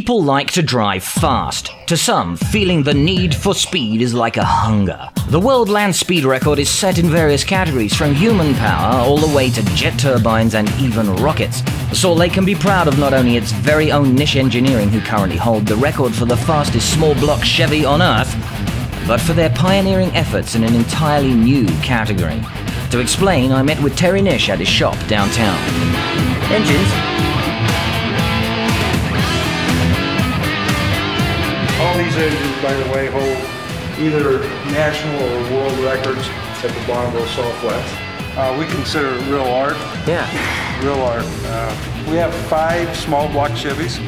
People like to drive fast. To some, feeling the need for speed is like a hunger. The world land speed record is set in various categories, from human power all the way to jet turbines and even rockets. Salt Lake can be proud of not only its very own niche engineering, who currently hold the record for the fastest small block Chevy on Earth, but for their pioneering efforts in an entirely new category. To explain, I met with Terry Nish at his shop downtown. Engines. All these engines, by the way, hold either national or world records at the Barstool Salt Flats. We consider it real art. Yeah. Real art. We have 5 small block Chevys.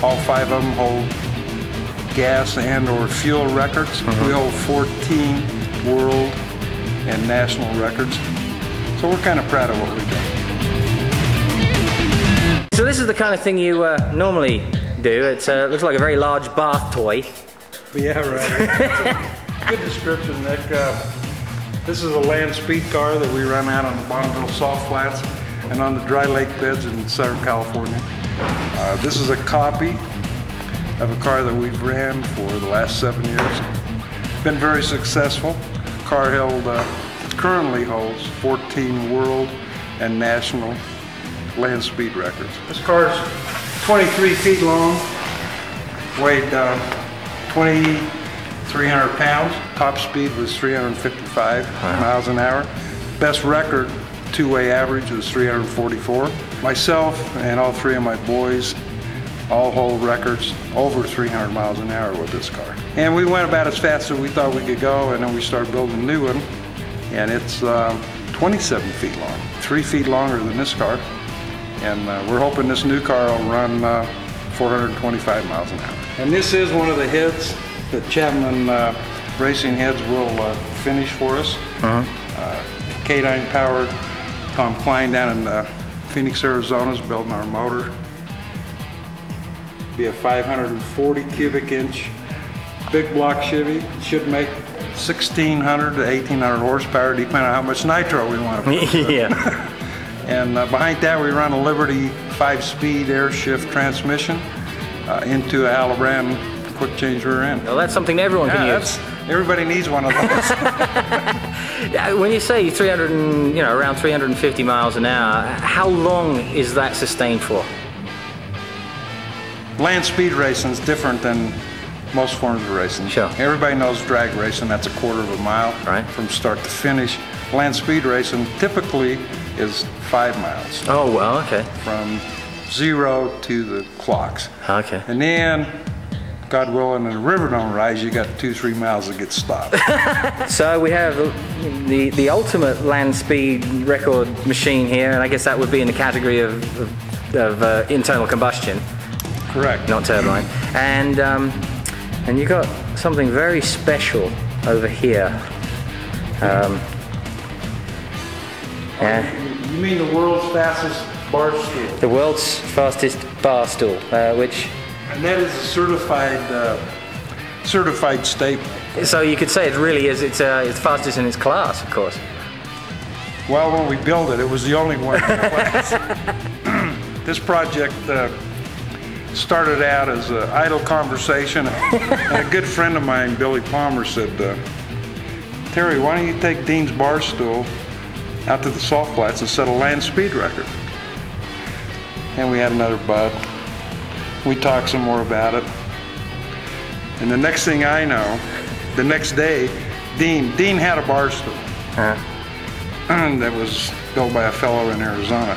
All 5 of them hold gas and or fuel records. We hold 14 world and national records. So we're kind of proud of what we've done. So this is the kind of thing you normally do. It looks like a very large bath toy. Yeah, right. Good description, Nick. This is a land speed car that we run out on the Barstool Salt Flats and on the dry lake beds in Southern California. This is a copy of a car that we've ran for the last 7 years. Been very successful. Car currently holds 14 world and national land speed records. This car's 23 feet long, weighed 2,300 pounds. Top speed was 355 miles an hour. Best record, two-way average, was 344. Myself and all 3 of my boys all hold records over 300 miles an hour with this car. And we went about as fast as we thought we could go, and then we started building a new one, and it's 27 feet long, 3 feet longer than this car. And we're hoping this new car will run 425 miles an hour. And this is one of the heads that Chapman Racing Heads will finish for us. K9 powered. Tom Klein down in Phoenix, Arizona is building our motor. Be a 540 cubic inch big block Chevy. Should make 1,600 to 1,800 horsepower, depending on how much nitro we want to put. Yeah. And behind that we run a Liberty 5-speed air shift transmission into a Alabama quick change rear end. Well, that's something everyone can use. Everybody needs one of those. When you say 300 and, around 350 miles an hour, how long is that sustained for? Land speed racing is different than most forms of racing. Sure. Everybody knows drag racing, that's a quarter of a mile from start to finish. Land speed racing typically is 5 miles. Oh, well, okay. From 0 to the clocks. Okay. And then, God willing, in a river don't rise, you got 2-3 miles to get stopped. So we have the ultimate land speed record machine here, and I guess that would be in the category of internal combustion. Correct. Not turbine. And you got something very special over here. You mean the world's fastest Barstool? The world's fastest Barstool, which... And that is a certified statement. So you could say it really is, it's fastest in its class, of course. Well, when we built it, it was the only one in the class. This project started out as an idle conversation, and a good friend of mine, Billy Palmer, said, Terry, why don't you take Dean's Barstool out to the Salt Flats and set a land speed record? And we had another bud. We talked some more about it. And the next thing I know, the next day, Dean had a Barstool that was built by a fellow in Arizona.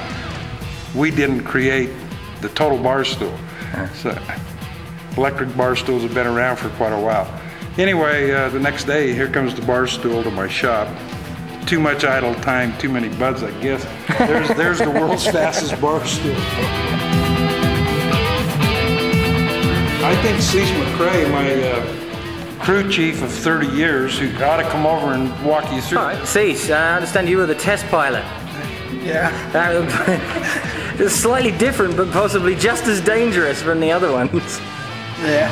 We didn't create the total Barstool. So, electric Barstools have been around for quite a while. Anyway, the next day, here comes the Barstool to my shop. Too much idle time, too many buds, I guess. There's the world's fastest Barstool. I think Cease McCrae, my crew chief of 30 years, who ought to come over and walk you through. All right, Cease, I understand you were the test pilot. Yeah. It's slightly different, but possibly just as dangerous from the other ones. Yeah.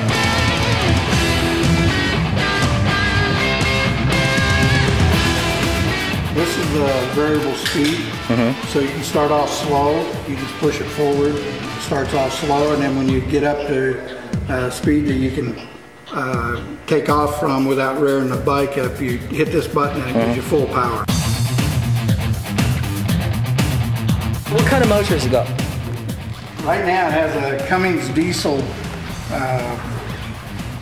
This is the variable speed, so you can start off slow, you just push it forward, it starts off slow, and then when you get up to speed that you can take off from without rearing the bike up. You hit this button and it gives you full power. What kind of motor has it got? Right now it has a Cummins diesel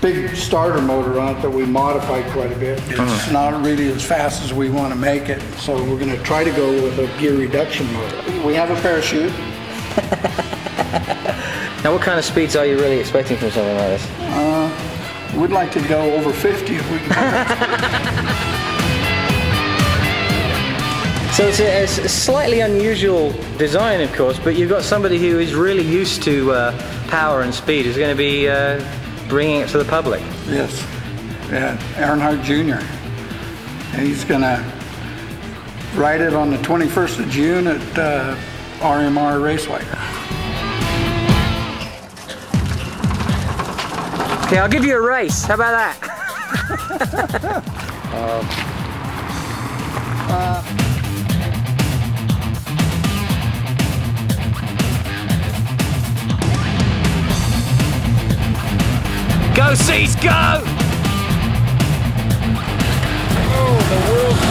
big starter motor on it that we modified quite a bit. It's not really as fast as we want to make it, so we're going to try to go with a gear reduction motor. We have a parachute. Now what kind of speeds are you really expecting from something like this? We'd like to go over 50 if we can. So it's a slightly unusual design, of course, but you've got somebody who is really used to power and speed who's going to be bringing it to the public. Yes, yeah, Earnhardt Jr. And he's going to ride it on the 21st of June at RMR Raceway. Okay, I'll give you a race. How about that? Go, Cease, go! Oh, the world's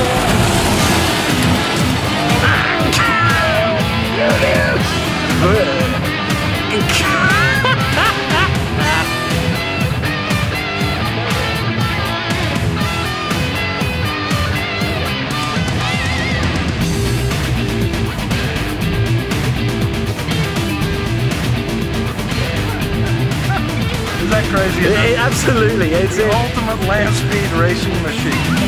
Is that crazy? Absolutely, it's the ultimate land speed racing machine.